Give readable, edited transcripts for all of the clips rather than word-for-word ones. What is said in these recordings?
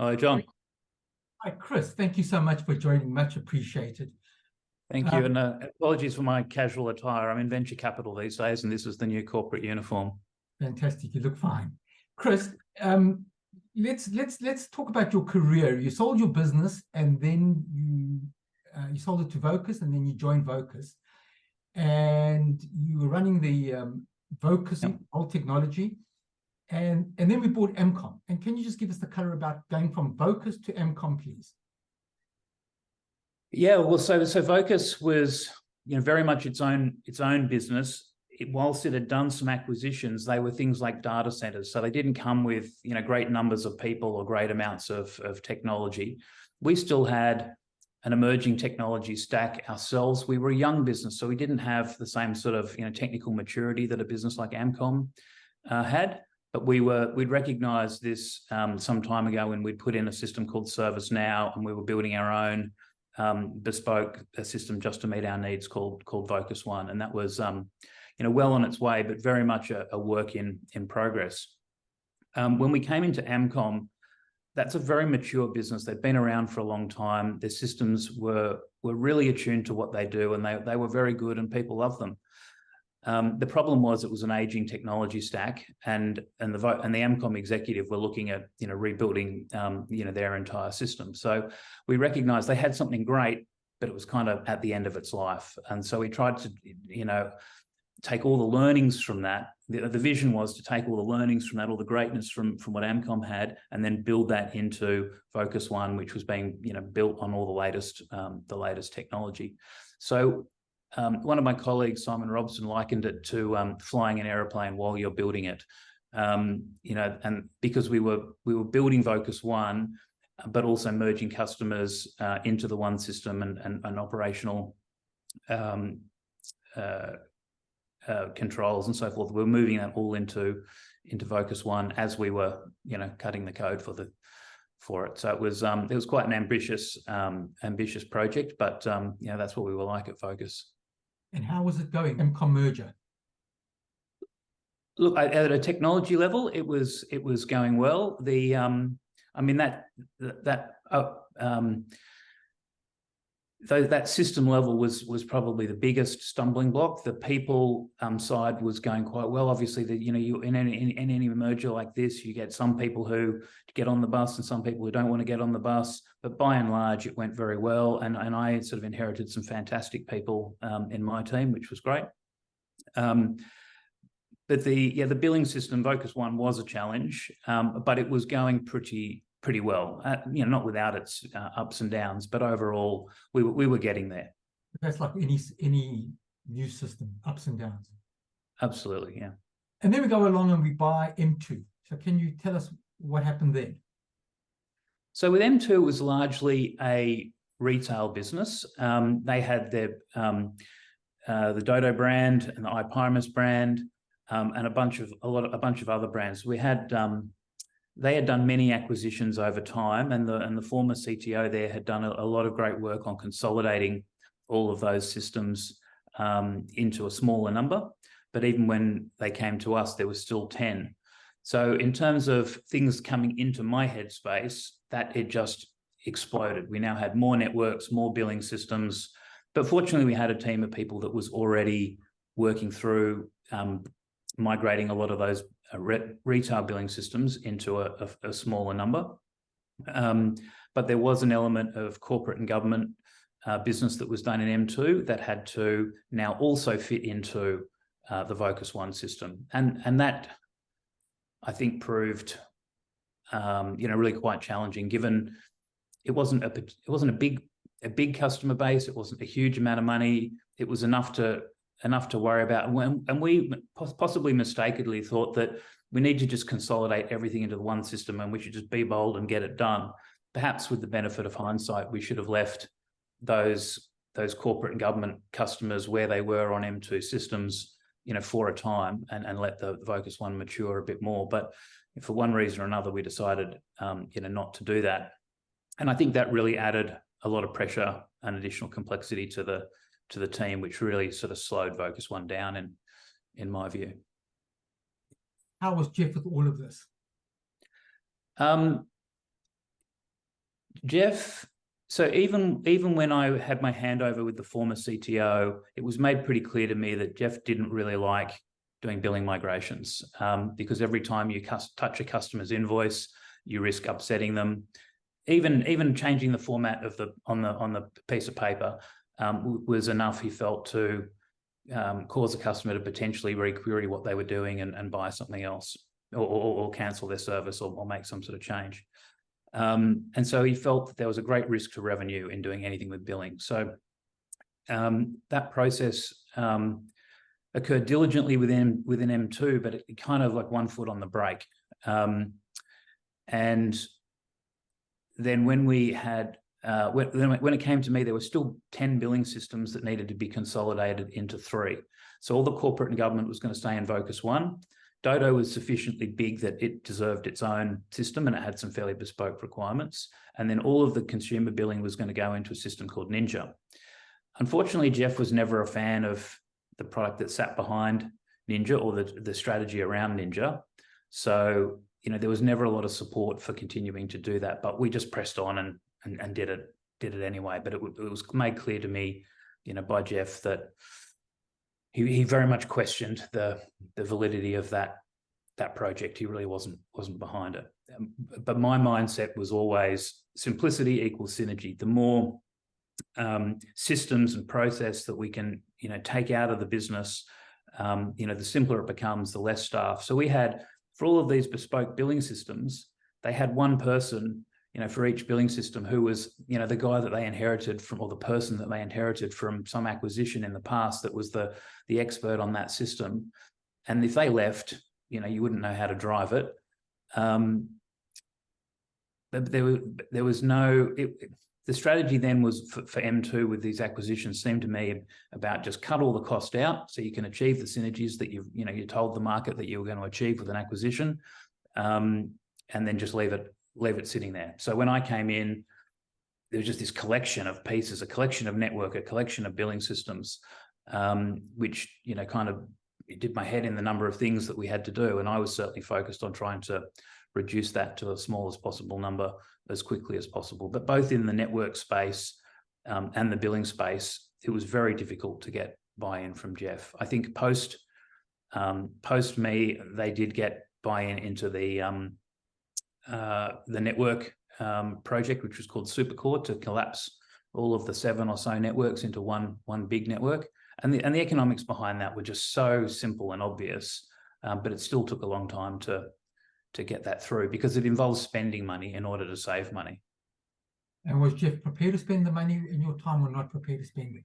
Hello, John. Hi, Chris. Thank you so much for joining. Much appreciated. Thank you. And apologies for my casual attire. I'm in venture capital these days, and this is the new corporate uniform. Fantastic. You look fine. Chris, let's talk about your career. You sold your business and then you sold it to Vocus, and then you joined Vocus. And you were running the Vocus old technology. And then we bought Amcom. And can you just give us the color about going from Vocus to Amcom, please? Yeah, well, so Vocus was, very much its own business. Whilst it had done some acquisitions, they were things like data centers. So they didn't come with, great numbers of people or great amounts of technology. We still had an emerging technology stack ourselves. We were a young business, so we didn't have the same sort of, technical maturity that a business like Amcom had. But we'd recognized this some time ago when we'd put in a system called ServiceNow, and we were building our own bespoke system just to meet our needs called Vocus One, and that was well on its way, but very much a work in progress. When we came into Amcom, that's a very mature business. They've been around for a long time. Their systems were really attuned to what they do, and they were very good, and people loved them. The problem was it was an aging technology stack, and the Amcom executive were looking at rebuilding their entire system. So we recognized they had something great, but it was kind of at the end of its life. And so we tried to take all the learnings from that. The vision was to take all the learnings from that, all the greatness from what Amcom had, and then build that into Vocus One, which was being built on all the latest technology. So one of my colleagues, Simon Robson, likened it to flying an aeroplane while you're building it. And because we were building Vocus One, but also merging customers into the one system and operational controls and so forth. We were moving that all into Vocus One as we were, cutting the code for it. So it was quite an ambitious project, but that's what we were like at Vocus. And how was it going, Amcom merger? Look, at a technology level, it was going well. That system level was probably the biggest stumbling block. The people side was going quite well. Obviously, you in any merger like this, you get some people who get on the bus and some people who don't want to get on the bus. But by and large, it went very well, and I sort of inherited some fantastic people in my team, which was great. But the billing system, Vocus One, was a challenge, but it was going pretty well, not without its ups and downs, but overall we were getting there. That's like any new system, ups and downs. Absolutely, yeah. And then we go along and we buy M2. So can you tell us what happened then? So with M2, it was largely a retail business. They had their the Dodo brand and the iPyramus brand, and a bunch of other brands. We had they had done many acquisitions over time, and the former CTO there had done a lot of great work on consolidating all of those systems into a smaller number. But even when they came to us, there was still 10. So in terms of things coming into my headspace, that it just exploded. We now had more networks, more billing systems, but fortunately we had a team of people that was already working through migrating a lot of those retail billing systems into a smaller number. But there was an element of corporate and government business that was done in M2 that had to now also fit into the Vocus One system. And that, I think, proved really quite challenging, given it wasn't a big customer base. It wasn't a huge amount of money. It was enough to worry about. And we possibly mistakenly thought that we need to just consolidate everything into the one system and we should just be bold and get it done. Perhaps with the benefit of hindsight, we should have left those corporate and government customers where they were on M2 systems, for a time and let the Vocus One mature a bit more. But for one reason or another, we decided, not to do that. And I think that really added a lot of pressure and additional complexity to the team, which really sort of slowed Vocus One down in my view. How was Geoff with all of this? Geoff, so even when I had my handover with the former CTO, it was made pretty clear to me that Geoff didn't really like doing billing migrations, because every time you touch a customer's invoice, you risk upsetting them. Even changing the format of on the piece of paper was enough, he felt, to cause a customer to potentially requery what they were doing and buy something else, or cancel their service, or make some sort of change. And so he felt that there was a great risk to revenue in doing anything with billing. So that process occurred diligently within M2, but it kind of like one foot on the brake. And then when we had when it came to me, there were still 10 billing systems that needed to be consolidated into 3. So all the corporate and government was going to stay in Vocus 1. Dodo was sufficiently big that it deserved its own system, and it had some fairly bespoke requirements. And then all of the consumer billing was going to go into a system called Ninja. Unfortunately, Geoff was never a fan of the product that sat behind Ninja, or the strategy around Ninja. So, there was never a lot of support for continuing to do that, but we just pressed on and did it anyway. But it was made clear to me, by Geoff, that he very much questioned the validity of that project. He really wasn't behind it. But my mindset was always simplicity equals synergy. The more systems and process that we can take out of the business, the simpler it becomes, the less staff. So we had, for all of these bespoke billing systems, they had one person for each billing system, who was the guy that they inherited from, or the person that they inherited from some acquisition in the past, that was the expert on that system. And if they left, you wouldn't know how to drive it. But there was no. The strategy then was for M2 with these acquisitions seemed to me about just cut all the cost out so you can achieve the synergies that you told the market that you were going to achieve with an acquisition, and then just leave it sitting there. So when I came in, there was just this collection of pieces, a collection of network, a collection of billing systems, which kind of did my head in the number of things that we had to do. And I was certainly focused on trying to reduce that to the smallest possible number as quickly as possible. But both in the network space and the billing space, it was very difficult to get buy-in from Geoff. I think post me, they did get buy-in into the network project, which was called Supercore, to collapse all of the 7 or so networks into one big network. And the economics behind that were just so simple and obvious, but it still took a long time to get that through, because it involves spending money in order to save money. And was Geoff prepared to spend the money in your time, or not prepared to spend it?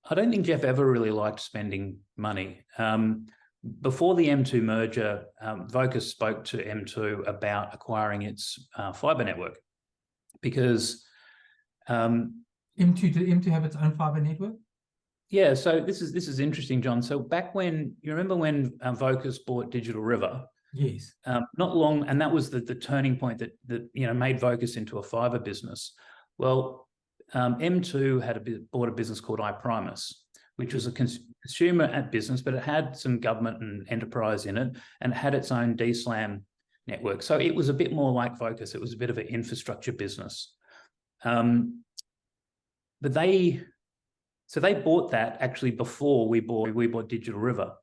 I don't think Geoff ever really liked spending money. Before the M2 merger, Vocus spoke to M2 about acquiring its fibre network, because M2 have its own fibre network? Yeah, so this is interesting, John. So back when, you remember when Vocus bought Digital River? Yes. Not long, and that was the turning point that made Vocus into a fibre business. Well, M2 had bought a business called iPrimus, which was a consumer business, but it had some government and enterprise in it, and it had its own DSLAM network. So it was a bit more like Vocus. It was a bit of an infrastructure business. But they bought that actually before we bought Digital River,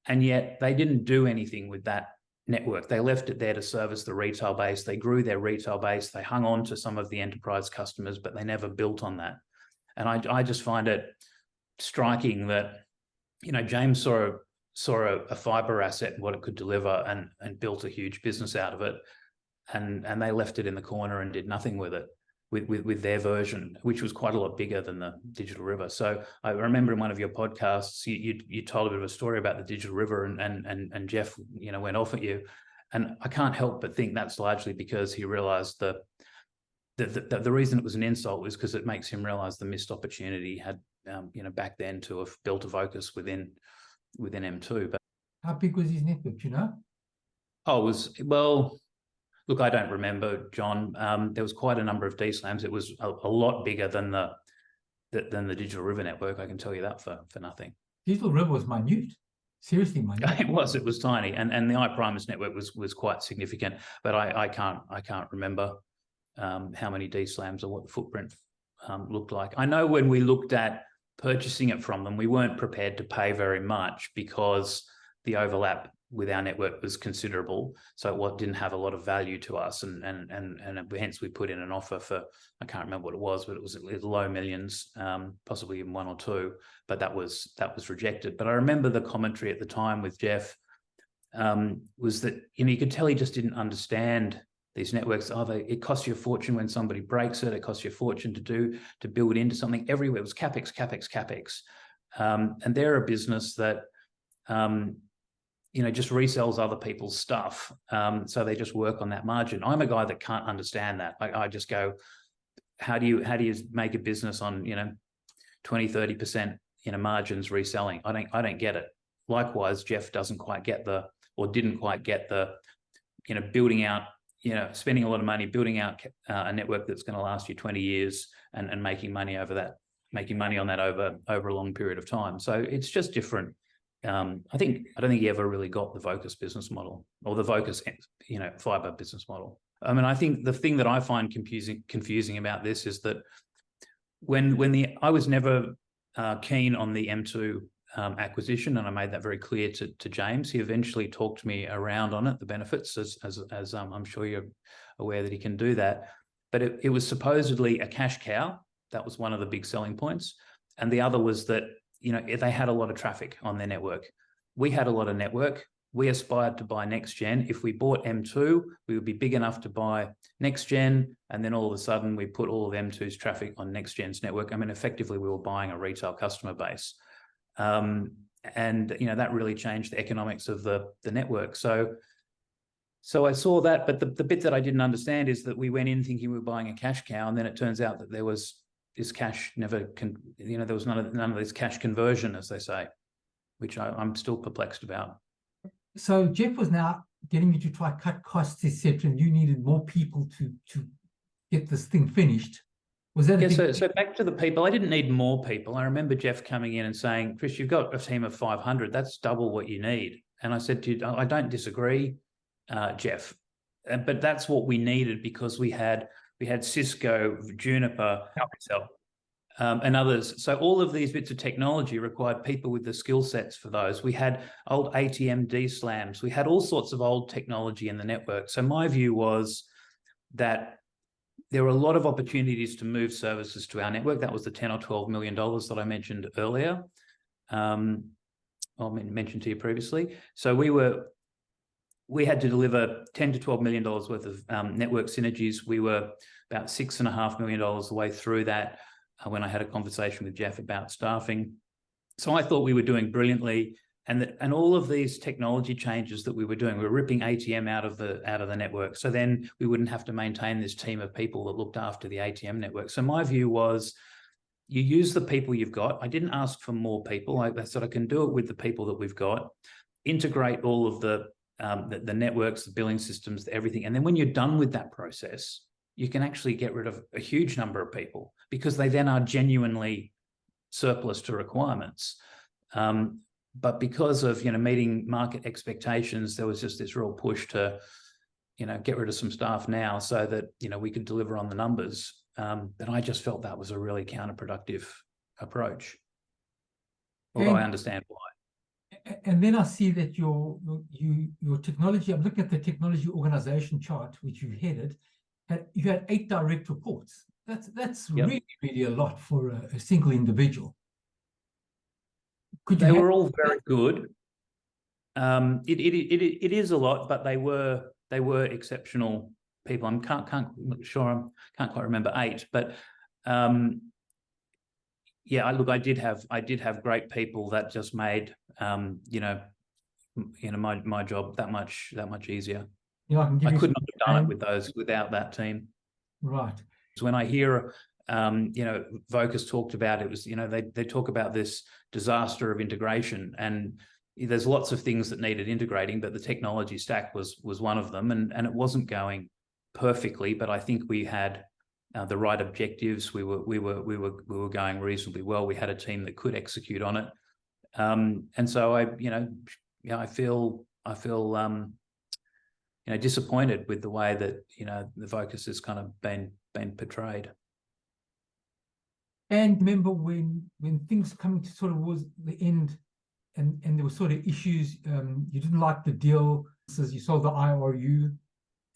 and yet they didn't do anything with that network. They left it there to service the retail base. They grew their retail base. They hung on to some of the enterprise customers, but they never built on that. And I just find it striking that James saw a fibre asset and what it could deliver, and built a huge business out of it, and they left it in the corner and did nothing with it, with their version, which was quite a lot bigger than the Digital River. So I remember in one of your podcasts, you told a bit of a story about the Digital River, and Geoff went off at you, and I can't help but think that's largely because he realised the reason it was an insult was because it makes him realise the missed opportunity he had back then to have built a Vocus within M2. But how big was his network? Look, I don't remember, John. There was quite a number of DSLAMs. It was a lot bigger than the Digital River network. I can tell you that for nothing. Digital River was minute, seriously minute. It was tiny, and the iPrimus network was quite significant. But I can't remember how many D-slams or what the footprint looked like. I know when we looked at purchasing it from them, we weren't prepared to pay very much because the overlap with our network was considerable, so it didn't have a lot of value to us, and hence we put in an offer for, I can't remember what it was, but it was low millions, possibly even 1 or 2, but that was rejected. But I remember the commentary at the time with Geoff was that, you know, you could tell he just didn't understand these networks. It costs you a fortune when somebody breaks it. It costs you a fortune to build into something. Everywhere it was capex, capex, capex, and they're a business that you know, just resells other people's stuff. So they just work on that margin. I'm a guy that can't understand that. I just go, how do you make a business on, you know, 20, 30%, you know, margins reselling? I don't get it. Likewise, Geoff didn't quite get the, you know, building out, you know, spending a lot of money building out a network that's going to last you 20 years and making money on that over a long period of time. So it's just different. I don't think he ever really got the Vocus business model, or the Vocus, you know, fiber business model. I mean, I think the thing that I find confusing about this is that I was never keen on the M2 acquisition, and I made that very clear to James. He eventually talked me around on it, the benefits, as I'm sure you're aware that he can do that. But it was supposedly a cash cow. That was one of the big selling points, and the other was that, you know, they had a lot of traffic on their network. We had a lot of network. We aspired to buy next gen. If we bought M2, we would be big enough to buy next gen. And then all of a sudden we put all of M2's traffic on next gen's network. I mean, effectively we were buying a retail customer base. And, you know, that really changed the economics of the network. So I saw that, but the bit that I didn't understand is that we went in thinking we were buying a cash cow. And then it turns out that there was this cash there was none of this cash conversion, as they say, which I'm still perplexed about. So Geoff was now getting you to try cut costs, etc., and you needed more people to get this thing finished. Was that so back to the people? I didn't need more people. I remember Geoff coming in and saying, "Chris, you've got a team of 500. That's double what you need." And I said to you, "I don't disagree, Geoff, but that's what we needed because we had Cisco, Juniper, and others. So all of these bits of technology required people with the skill sets for those. We had old ATM D-slams. We had all sorts of old technology in the network. So my view was that there were a lot of opportunities to move services to our network. That was the $10 or $12 million that I mentioned earlier. I mentioned to you previously. So we had to deliver $10 to $12 million worth of network synergies. We were about $6.5 million the way through that when I had a conversation with Geoff about staffing. So I thought we were doing brilliantly, and all of these technology changes that we were doing, we were ripping ATM out of the network. So then we wouldn't have to maintain this team of people that looked after the ATM network. So my view was, you use the people you've got. I didn't ask for more people. I said I can do it with the people that we've got. Integrate all of the networks, the billing systems, everything. And then when you're done with that process, you can actually get rid of a huge number of people because they then are genuinely surplus to requirements. But because of, meeting market expectations, there was just this real push to, get rid of some staff now so that, we could deliver on the numbers. But I just felt that was a really counterproductive approach. Although I understand why. And then I see that your technology, I'm looking at the technology organization chart, which you headed, you had 8 direct reports. That's really, really a lot for a single individual. They were all very good. It is a lot, but they were exceptional people. I can't quite remember 8, but I did have great people that just made my job that much easier. I couldn't have done it without that team. Right. So when I hear Vocus talked about it, was they talk about this disaster of integration, and there's lots of things that needed integrating, but the technology stack was one of them, and it wasn't going perfectly, but I think we had the right objectives. We were going reasonably well. We had a team that could execute on it, and so I feel disappointed with the way that, the Vocus has kind of been portrayed. And remember when things coming to sort of was the end, and there were sort of issues, you didn't like the deal, so you sold the IRU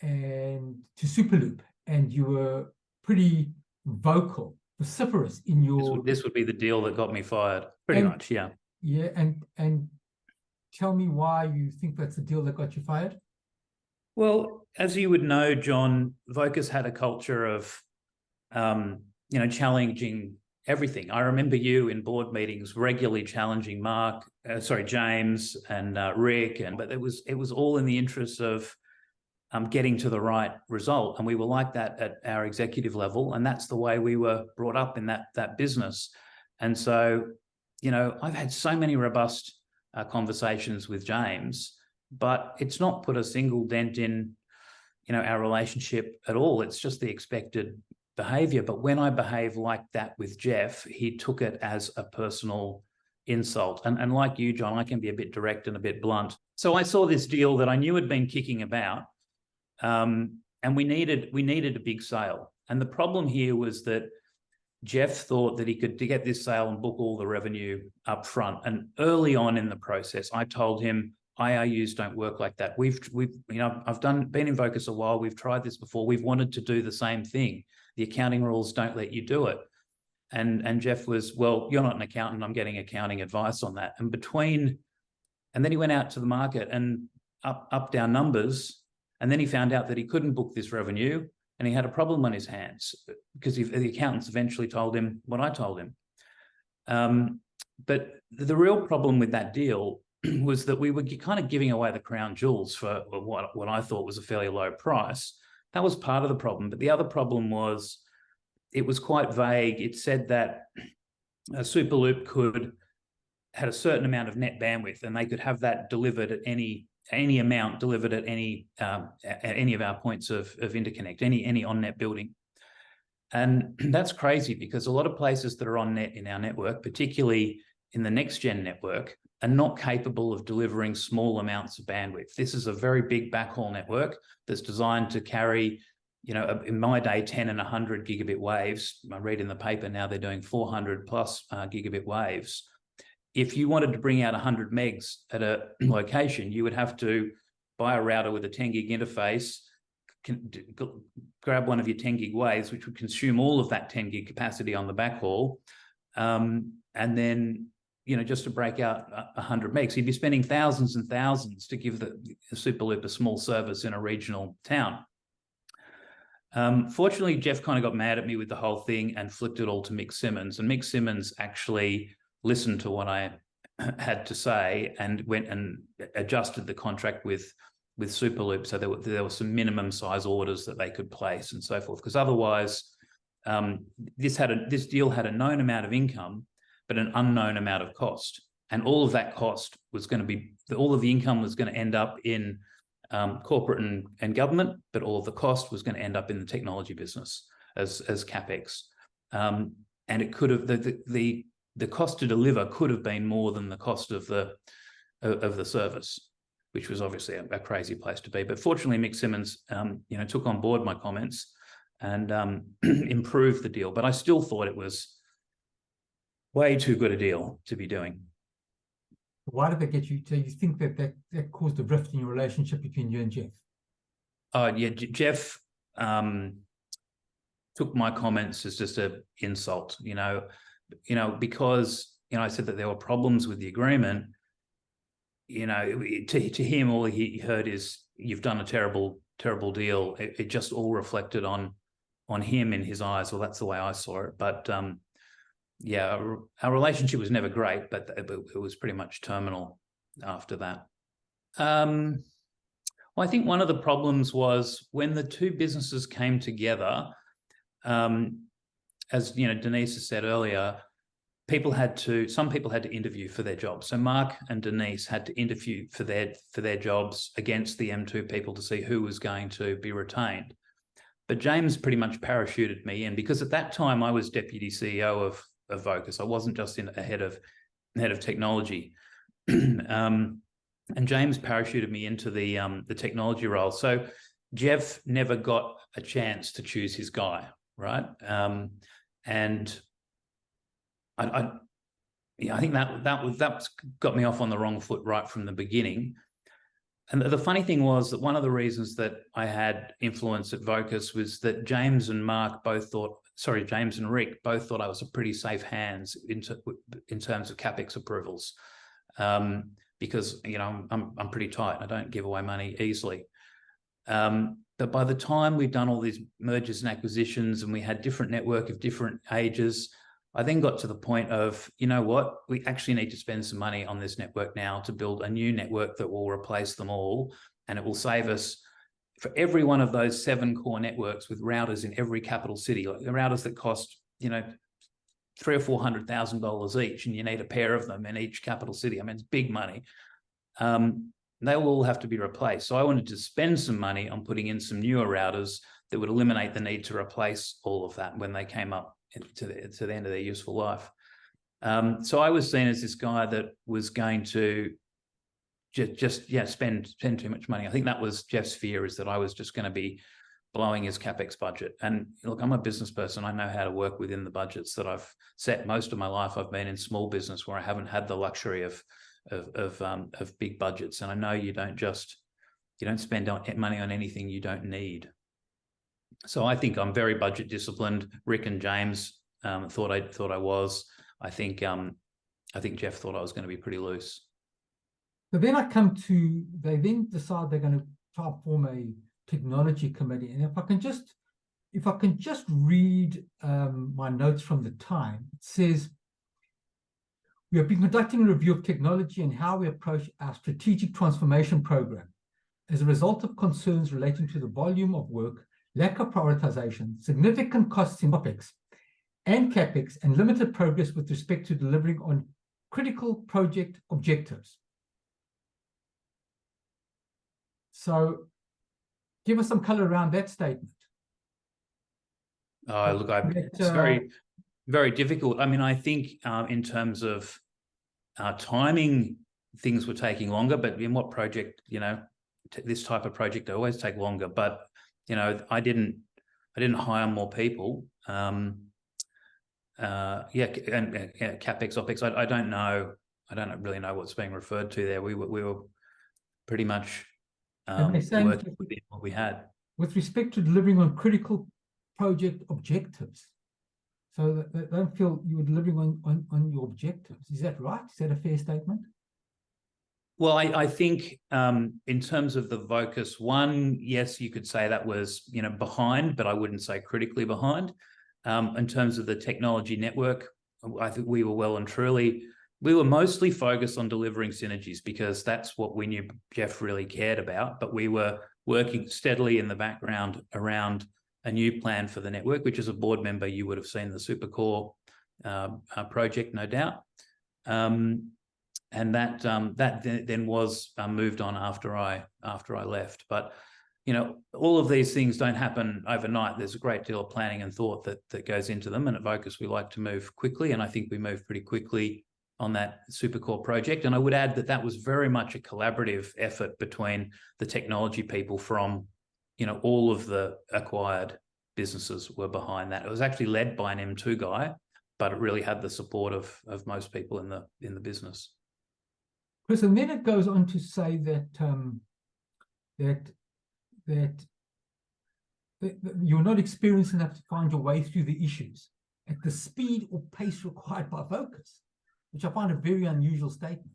and to Superloop, and you were pretty vocal, vociferous in your... This would be the deal that got me fired, pretty much, yeah. Yeah, and tell me why you think that's the deal that got you fired? Well, as you would know, John, Vocus had a culture of, challenging everything. I remember you in board meetings regularly challenging James and Rick, but it was all in the interest of getting to the right result. And we were like that at our executive level, and that's the way we were brought up in that business. And so, I've had so many robust conversations with James, but it's not put a single dent in, our relationship at all. It's just the expected behavior. But when I behave like that with Geoff, he took it as a personal insult. And like you, John, I can be a bit direct and a bit blunt. So I saw this deal that I knew had been kicking about, and we needed a big sale. And the problem here was that Geoff thought that he could get this sale and book all the revenue up front. And early on in the process, I told him, IRUs don't work like that. I've been in Vocus a while. We've tried this before. We've wanted to do the same thing. The accounting rules don't let you do it. And Geoff was, well, you're not an accountant. I'm getting accounting advice on that. And then he went out to the market and up down numbers. And then he found out that he couldn't book this revenue, and he had a problem on his hands because the accountants eventually told him what I told him. But the real problem with that deal was that we were kind of giving away the crown jewels for what I thought was a fairly low price. That was part of the problem. But the other problem was it was quite vague. It said that a Superloop had a certain amount of net bandwidth, and they could have that delivered at any amount delivered at any of our points of interconnect, any on-net building. And that's crazy because a lot of places that are on net in our network, particularly in the next-gen network, are not capable of delivering small amounts of bandwidth. This is a very big backhaul network that's designed to carry, in my day, 10 and 100 gigabit waves. I read in the paper now they're doing 400 plus gigabit waves. If you wanted to bring out 100 megs at a location, you would have to buy a router with a 10 gig interface, grab one of your 10 gig waves, which would consume all of that 10 gig capacity on the backhaul, and then, just to break out 100 megs, you'd be spending thousands and thousands to give the Superloop a small service in a regional town. Fortunately, Geoff kind of got mad at me with the whole thing and flipped it all to Mick Simmons. And Mick Simmons actually listened to what I had to say and went and adjusted the contract with Superloop, so there were some minimum size orders that they could place and so forth. Because otherwise, this deal had a known amount of income, but an unknown amount of cost, and all of that cost was going to be all of the income was going to end up in corporate and government, but all of the cost was going to end up in the technology business as capex, and it could have the cost to deliver could have been more than the cost of the service, which was obviously a crazy place to be. But fortunately, Mick Simmons, took on board my comments and improved the deal. But I still thought it was way too good a deal to be doing. Why did that get you to? You think that caused a rift in your relationship between you and Geoff? Geoff took my comments as just an insult. Because I said that there were problems with the agreement. To him, all he heard is, "You've done a terrible, terrible deal." It just all reflected on him in his eyes. Well, that's the way I saw it. But our relationship was never great, but it was pretty much terminal after that. Well, I think one of the problems was when the two businesses came together. As Denise has said earlier, some people had to interview for their jobs. So Mark and Denise had to interview for their jobs against the M2 people to see who was going to be retained. But James pretty much parachuted me in, because at that time I was deputy CEO of Vocus. I wasn't just a head of technology. and James parachuted me into the technology role. So Geoff never got a chance to choose his guy, right? And I think that got me off on the wrong foot right from the beginning. And the funny thing was that one of the reasons that I had influence at Vocus was that James and Rick both thought I was a pretty safe hands in terms of CapEx approvals, because I'm pretty tight. I don't give away money easily. But by the time we've done all these mergers and acquisitions and we had different network of different ages, I then got to the point of, you know what, we actually need to spend some money on this network now to build a new network that will replace them all. And it will save us for every one of those 7 core networks with routers in every capital city, like the routers that cost, $300,000 or $400,000 each, and you need a pair of them in each capital city. I mean, it's big money. They will all have to be replaced. So I wanted to spend some money on putting in some newer routers that would eliminate the need to replace all of that when they came up to the end of their useful life. So I was seen as this guy that was going to just spend too much money. I think that was Geoff's fear, is that I was just going to be blowing his CapEx budget. And look, I'm a business person. I know how to work within the budgets that I've set. Most of my life I've been in small business where I haven't had the luxury of big budgets. And I know you don't spend money on anything you don't need. So I think I'm very budget disciplined. Rick and James thought I was. I think Geoff thought I was going to be pretty loose. So then they then decide they're going to try to form a technology committee. And if I can just read my notes from the time, it says, we have been conducting a review of technology and how we approach our strategic transformation program. As a result of concerns relating to the volume of work, lack of prioritization, significant costs in OpEx and CapEx, and limited progress with respect to delivering on critical project objectives. So give us some color around that statement. Look, it's very, very difficult. I mean, I think in terms of timing, things were taking longer, but in what project, this type of project, they always take longer. But I didn't hire more people. And CapEx, OpEx. I don't know. I don't really know what's being referred to there. We were pretty much working within what we had. With respect to delivering on critical project objectives, so they don't feel you were delivering on your objectives. Is that right? Is that a fair statement? Well, I think in terms of the Vocus one, yes, you could say that was behind, but I wouldn't say critically behind. In terms of the technology network, I think we were well and truly. We were mostly focused on delivering synergies because that's what we knew Geoff really cared about. But we were working steadily in the background around a new plan for the network, which as a board member you would have seen the Supercore project, no doubt. And that then was moved on after I left. But all of these things don't happen overnight. There's a great deal of planning and thought that goes into them. And at Vocus, we like to move quickly, and I think we moved pretty quickly on that Supercore project. And I would add that was very much a collaborative effort between the technology people from all of the acquired businesses were behind that. It was actually led by an M2 guy, but it really had the support of most people in the business. Chris, and then it goes on to say that that you're not experienced enough to find your way through the issues at the speed or pace required by Vocus, which I find a very unusual statement.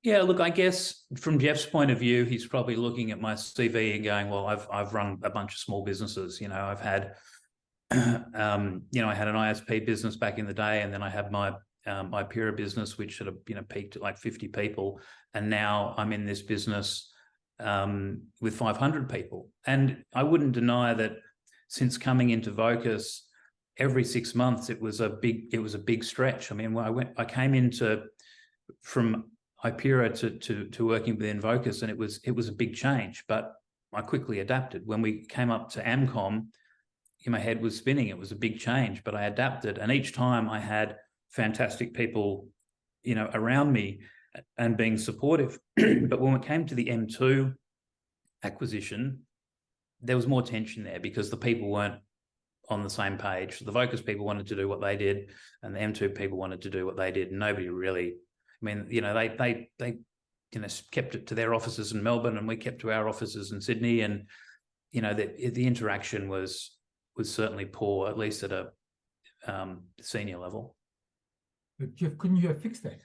Yeah, look, I guess from Geoff's point of view, he's probably looking at my CV and going, well, I've run a bunch of small businesses. I've had, I had an ISP business back in the day, and then I had my Ipera business, which sort of, peaked at like 50 people. And now I'm in this business with 500 people. And I wouldn't deny that since coming into Vocus, every 6 months, it was a big stretch. I mean, when I came from Ipera to working within Vocus, and it was a big change, but I quickly adapted. When we came up to Amcom, my head was spinning. It was a big change, but I adapted. And each time I had fantastic people, around me. and being supportive. But when it came to the M2 acquisition, there was more tension there because the people weren't on the same page. The Vocus people wanted to do what they did, and the M2 people wanted to do what they did. And nobody really, I mean, they kept it to their offices in Melbourne, and we kept to our offices in Sydney. And the interaction was certainly poor, at least at a senior level. But Geoff, couldn't you have fixed that?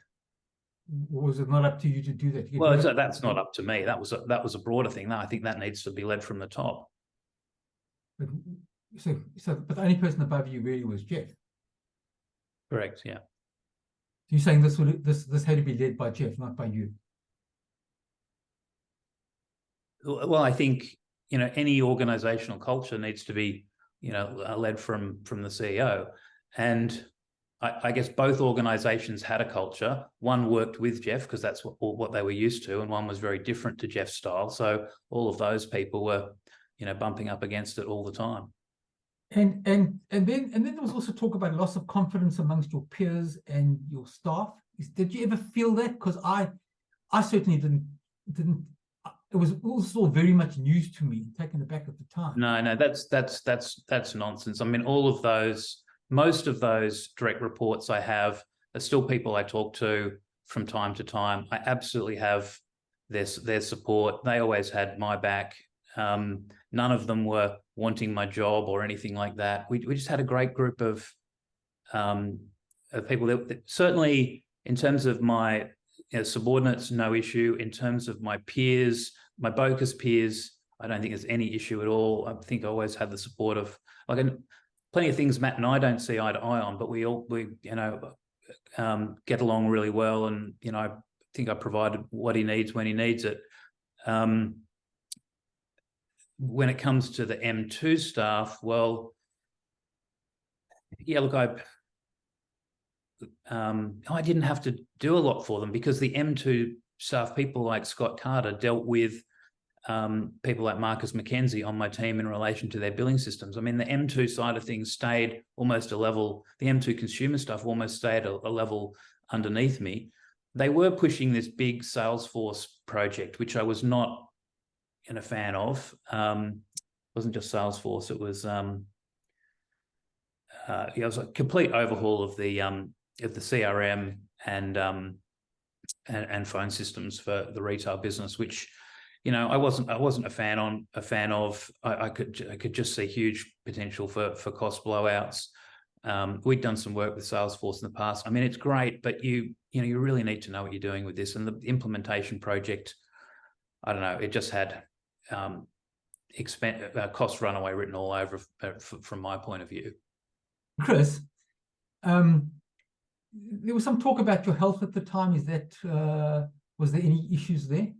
Or was it not up to you to do that? Well, that's not up to me. That was a broader thing. I think that needs to be led from the top. But but the only person above you really was Geoff. Correct. Yeah. You're saying this had to be led by Geoff, not by you. Well, I think any organizational culture needs to be led from the CEO, and I guess both organizations had a culture. One worked with Geoff because that's what they were used to, and one was very different to Geoff's style. So all of those people were bumping up against it all the time. And then there was also talk about loss of confidence amongst your peers and your staff. Did you ever feel that? Because I certainly didn't. It was also very much news to me, taken aback at the time. No, that's nonsense. I mean, most of those direct reports I have are still people I talk to from time to time. I absolutely have their support. They always had my back. None of them were wanting my job or anything like that. We just had a great group of people that certainly, in terms of my subordinates, no issue. In terms of my peers, my Vocus peers, I don't think there's any issue at all. I think I always had the support of plenty of things Matt and I don't see eye to eye on, but we get along really well, and I think I provided what he needs when he needs it. When it comes to the M2 staff, well, yeah, look, I didn't have to do a lot for them because the M2 staff, people like Scott Carter, dealt with people like Marcus McKenzie on my team in relation to their billing systems. I mean, the M2 side of things stayed almost a level, the M2 consumer stuff almost stayed a level underneath me. They were pushing this big Salesforce project, which I was not a fan of. It wasn't just Salesforce, it was it was a complete overhaul of the CRM and phone systems for the retail business, which I wasn't a fan of. I could just see huge potential for cost blowouts. We'd done some work with Salesforce in the past. I mean, it's great, but you really need to know what you're doing with this. And the implementation project, I don't know, it just had cost runaway written all over from my point of view. Chris, there was some talk about your health at the time. Is that was there any issues there?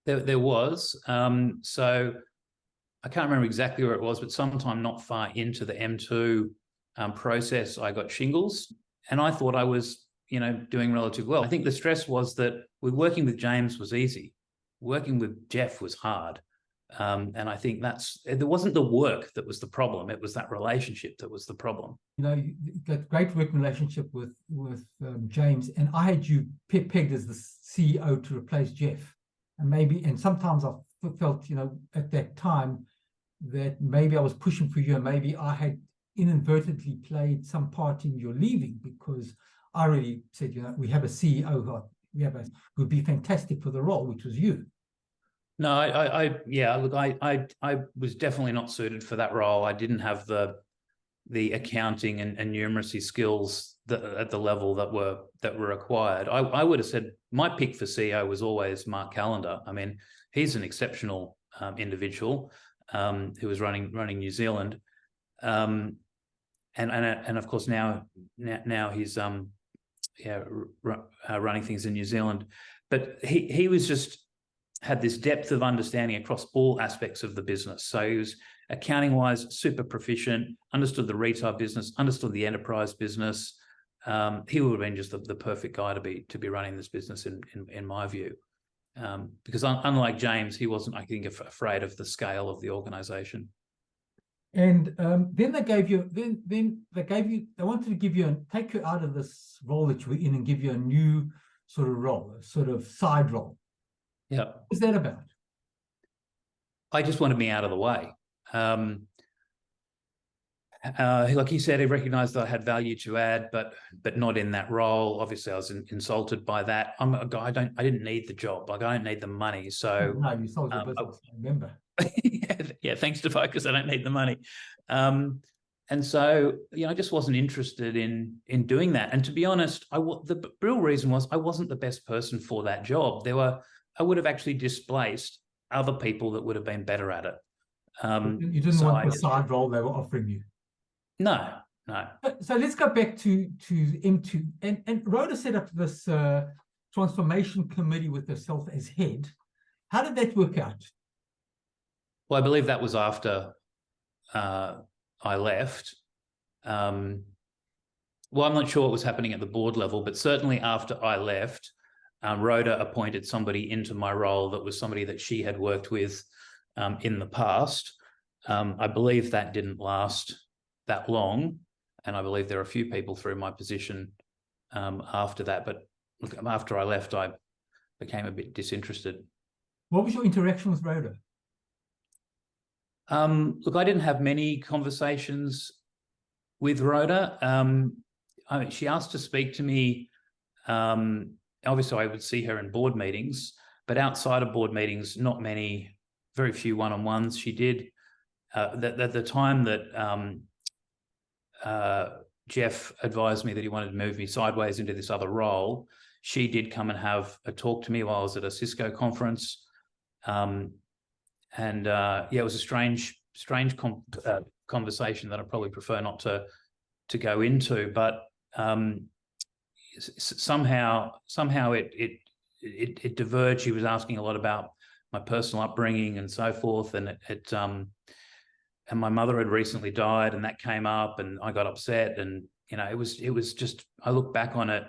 There was. So I can't remember exactly where it was, but sometime not far into the M2 process, I got shingles, and I thought I was, doing relatively well. I think the stress was that working with James was easy. Working with Geoff was hard. And I think there wasn't the work that was the problem. It was that relationship that was the problem. You got great working relationship with James, and I had you pegged as the CEO to replace Geoff. And sometimes I felt, at that time that maybe I was pushing for you, and maybe I had inadvertently played some part in your leaving, because I really said, we have a CEO who would be fantastic for the role, which was you. No, I was definitely not suited for that role. I didn't have the accounting and numeracy skills at the level that were required. I would have said my pick for CEO was always Mark Callender. I mean, he's an exceptional individual who was running New Zealand, and of course now he's running things in New Zealand. But he was just had this depth of understanding across all aspects of the business. So he was accounting-wise super proficient, understood the retail business, understood the enterprise business. He would have been just the perfect guy to be running this business in my view. Because unlike James, he wasn't, I think, afraid of the scale of the organization. And then they wanted to give you take you out of this role that you were in and give you a new sort of role, a sort of side role. Yeah. What was that about? I just wanted me out of the way. Like he said, he recognised that I had value to add, but not in that role. Obviously, I was insulted by that. I'm a guy. I didn't need the job. Like, I don't need the money. So no, you sold your business. I remember. yeah. Thanks to Vocus, I don't need the money. And so, I just wasn't interested in doing that. And to be honest, the real reason was I wasn't the best person for that job. I would have actually displaced other people that would have been better at it. You didn't want the side role they were offering you. No. So let's go back to M2. And Rhoda set up this transformation committee with herself as head. How did that work out? Well, I believe that was after I left. Well, I'm not sure what was happening at the board level, but certainly after I left, Rhoda appointed somebody into my role that was somebody that she had worked with in the past. I believe that didn't last that long, and I believe there are a few people through my position after that. But look, after I left, I became a bit disinterested. What was your interaction with Rhoda? Look, I didn't have many conversations with Rhoda. She asked to speak to me. Obviously, I would see her in board meetings, but outside of board meetings, not many, very few one-on-ones. She did at the time that Geoff advised me that he wanted to move me sideways into this other role. She did come and have a talk to me while I was at a Cisco conference. It was a strange conversation that I probably prefer not to go into, but somehow it diverged. She was asking a lot about my personal upbringing and so forth, and and my mother had recently died, and that came up, and I got upset, and it was just, I look back on it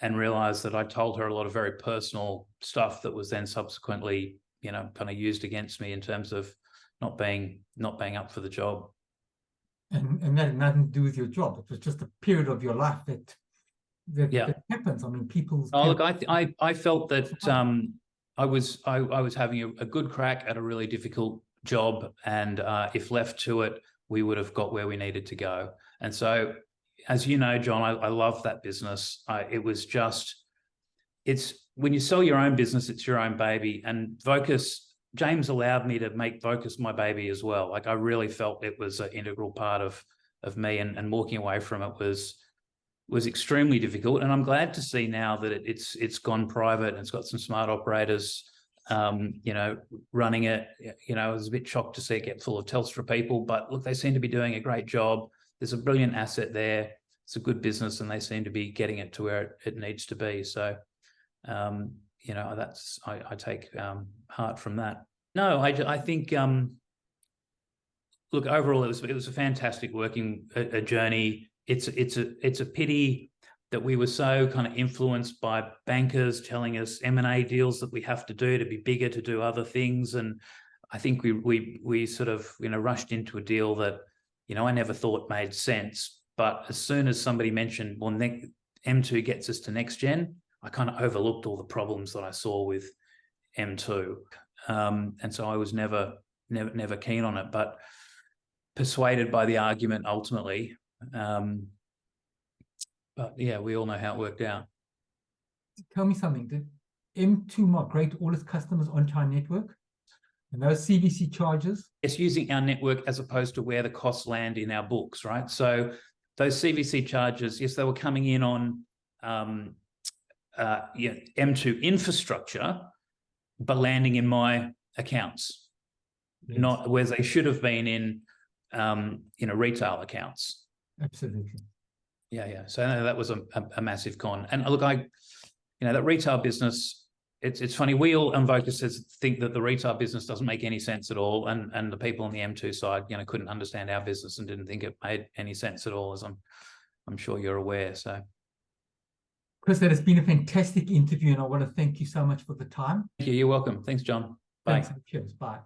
and realized that I told her a lot of very personal stuff that was then subsequently kind of used against me in terms of not being up for the job. And that had nothing to do with your job. It was just a period of your life that happens. I mean, people's. Oh, look, I felt that I was having a good crack at a really difficult job, and if left to it, we would have got where we needed to go. And so, as you know, John, I love that business. It's when you sell your own business, it's your own baby. And Vocus, James allowed me to make Vocus my baby as well. Like, I really felt it was an integral part of me, and walking away from it was extremely difficult. And I'm glad to see now that it's gone private and it's got some smart operators, running it. I was a bit shocked to see it get full of Telstra people, but look, they seem to be doing a great job. There's a brilliant asset there. It's a good business, and they seem to be getting it to where it needs to be. So, I take heart from that. No, I think, look, overall, it was a fantastic working journey. It's a pity that we were so kind of influenced by bankers telling us M&A deals that we have to do to be bigger, to do other things. And I think we sort of, rushed into a deal that, I never thought made sense. But as soon as somebody mentioned, well, M2 gets us to next gen, I kind of overlooked all the problems that I saw with M2. And so I was never keen on it, but persuaded by the argument ultimately. But yeah, we all know how it worked out. Tell me something. Did M2 migrate all its customers onto our network? And those CVC charges? It's using our network as opposed to where the costs land in our books, right? So those CVC charges, yes, they were coming in on M2 infrastructure, but landing in my accounts, yes. Not where they should have been in retail accounts. Absolutely. Yeah. So that was a massive con. And look, that retail business, it's funny. We all on Vocus think that the retail business doesn't make any sense at all, and the people on the M2 side, couldn't understand our business and didn't think it made any sense at all, as I'm sure you're aware. So, Chris, that has been a fantastic interview, and I want to thank you so much for the time. Thank you. You're welcome. Thanks, John. Bye. Thanks. Cheers. Bye.